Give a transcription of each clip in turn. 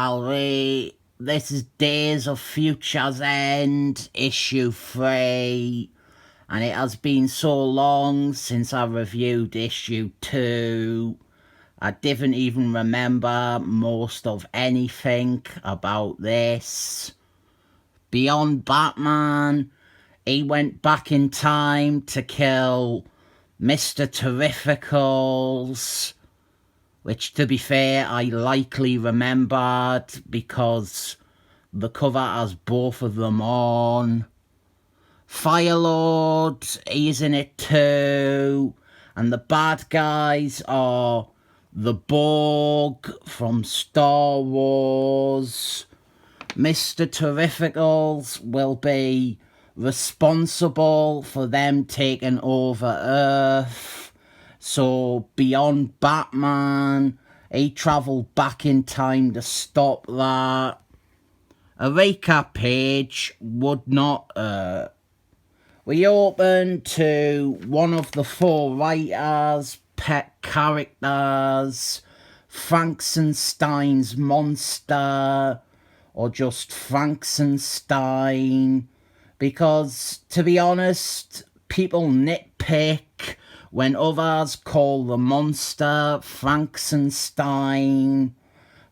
Valerie. This is Days of Future's End, issue 3. And it has been so long since I reviewed issue 2. I didn't even remember most of anything about this. Beyond Batman, he went back in time to kill Mr. Terrificals, which, to be fair, I likely remembered because the cover has both of them on. Firelord, he's in it too, and the bad guys are the Borg from Star Wars. Mr. Terrificals will be responsible for them taking over Earth. So, beyond Batman, he travelled back in time to stop that. A recap page would not hurt. We open to one of the 4 writers' pet characters, Frankenstein's monster, or just Frankenstein, because, to be honest, people nitpick when others call the monster Frankenstein,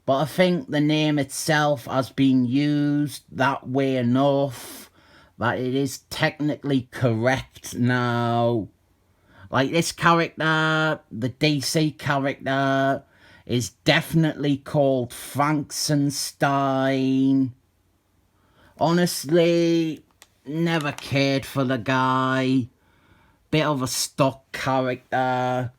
but I think the name itself has been used that way enough that it is technically correct now. Like, this character, the DC character, is definitely called Frankenstein. Honestly, never cared for the guy. Bit of a stock character.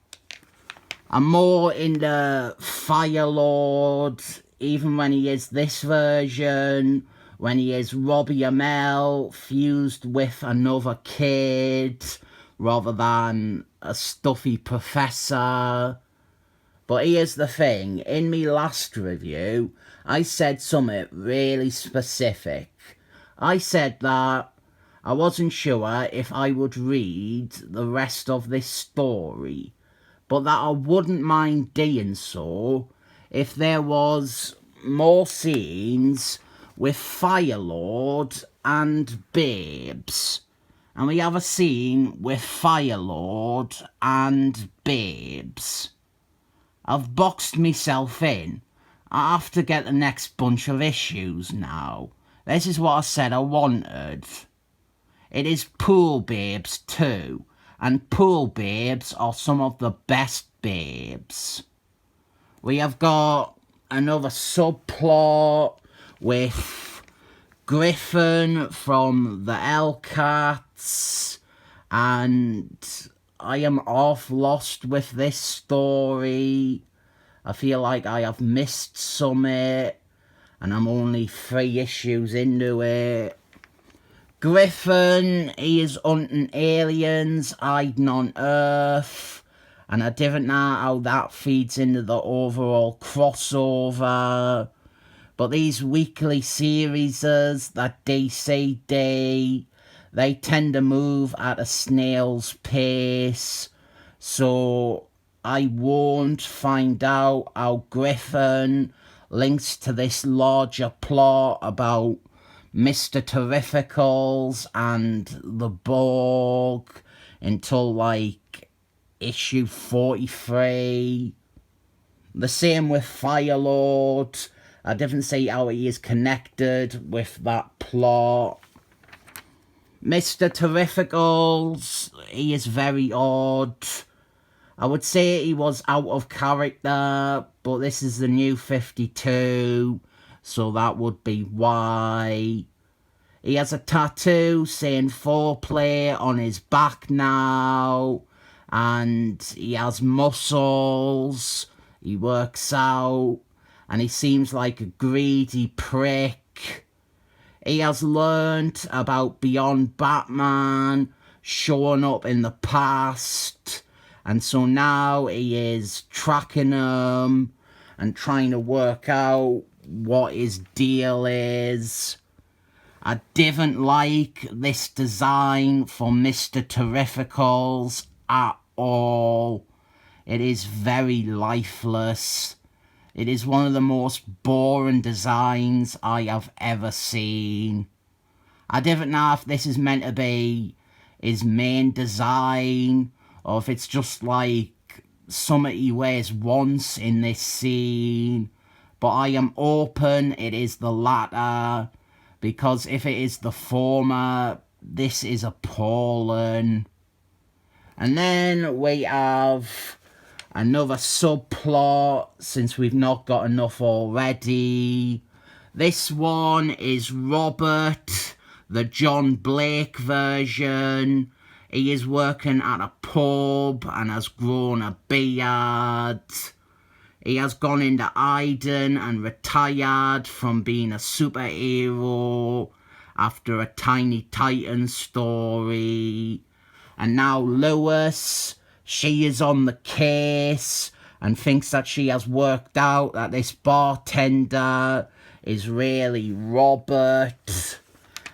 I'm more in the Firelord, even when he is this version, when he is Robbie Amell fused with another kid, rather than a stuffy professor. But here's the thing, in my last review, I said something really specific. I said that I wasn't sure if I would read the rest of this story, but that I wouldn't mind doing so if there was more scenes with Firelord and Babes. And we have a scene with Firelord and Babes. I've boxed myself in. I have to get the next bunch of issues now. This is what I said I wanted. It is Pool Babes too, and Pool Babes are some of the best babes. We have got another subplot with Giffen from the j.l.a.s, and I am half lost with this story. I feel like I have missed something, and I'm only 3 issues into it. Giffen, he is hunting aliens hiding on Earth, and I didn't know how that feeds into the overall crossover. But these weekly series that DC do, they tend to move at a snail's pace, so I won't find out how Giffen links to this larger plot about Mr. Terrificals and the Borg until like issue 43. The same with Firelord. I didn't see how he is connected with that plot. Mr. Terrificals, he is very odd. I would say he was out of character, but this is the new 52, so that would be why. He has a tattoo saying foreplay on his back now, and he has muscles, he works out, and he seems like a greedy prick. He has learnt about Beyond Batman showing up in the past, and so now he is tracking him and trying to work out what his deal is. I didn't like this design for Mr. Terrificals at all. It is very lifeless. It is one of the most boring designs I have ever seen. I don't know if this is meant to be his main design, or if it's just like something he wears once in this scene. But I am hoping it is the latter, because if it is the former, this is appalling. And then we have another subplot, since we've not got enough already. This one is Robert, the John Blake version. He is working at a pub and has grown a beard. He has gone into hiding and retired from being a superhero after a Tiny Titans story. And now Lois, she is on the case and thinks that she has worked out that this bartender is really Robert.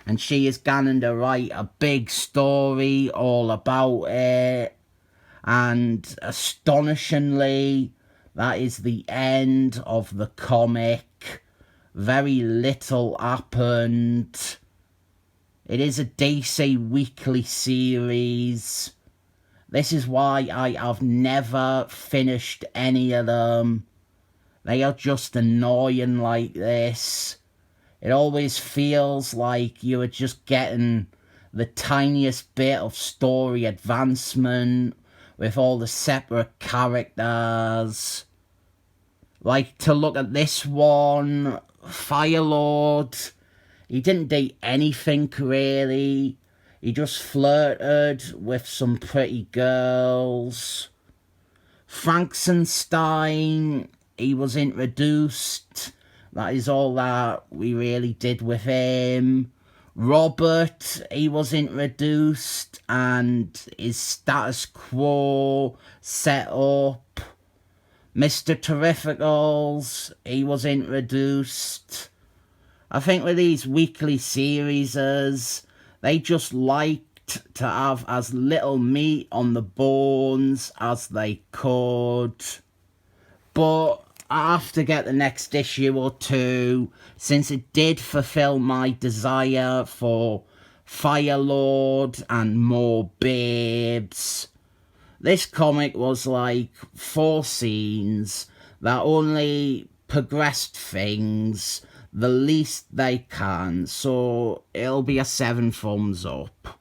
And she is going to write a big story all about it. And astonishingly, that is the end of the comic. Very little happened. It is a DC weekly series. This is why I have never finished any of them. They are just annoying like this. It always feels like you are just getting the tiniest bit of story advancement with all the separate characters. Like, to look at this one, Firelord, he didn't do anything really. He just flirted with some pretty girls. Frankenstein, he was introduced. That is all that we really did with him. Robert, he was introduced and his status quo set up. Mr. Terrificals, he was introduced. I think with these weekly series, they just liked to have as little meat on the bones as they could. But I have to get the next issue or two, since it did fulfill my desire for Firelord and more babes. This comic was like 4 scenes that only progressed things the least they can, so it'll be a 7 thumbs up.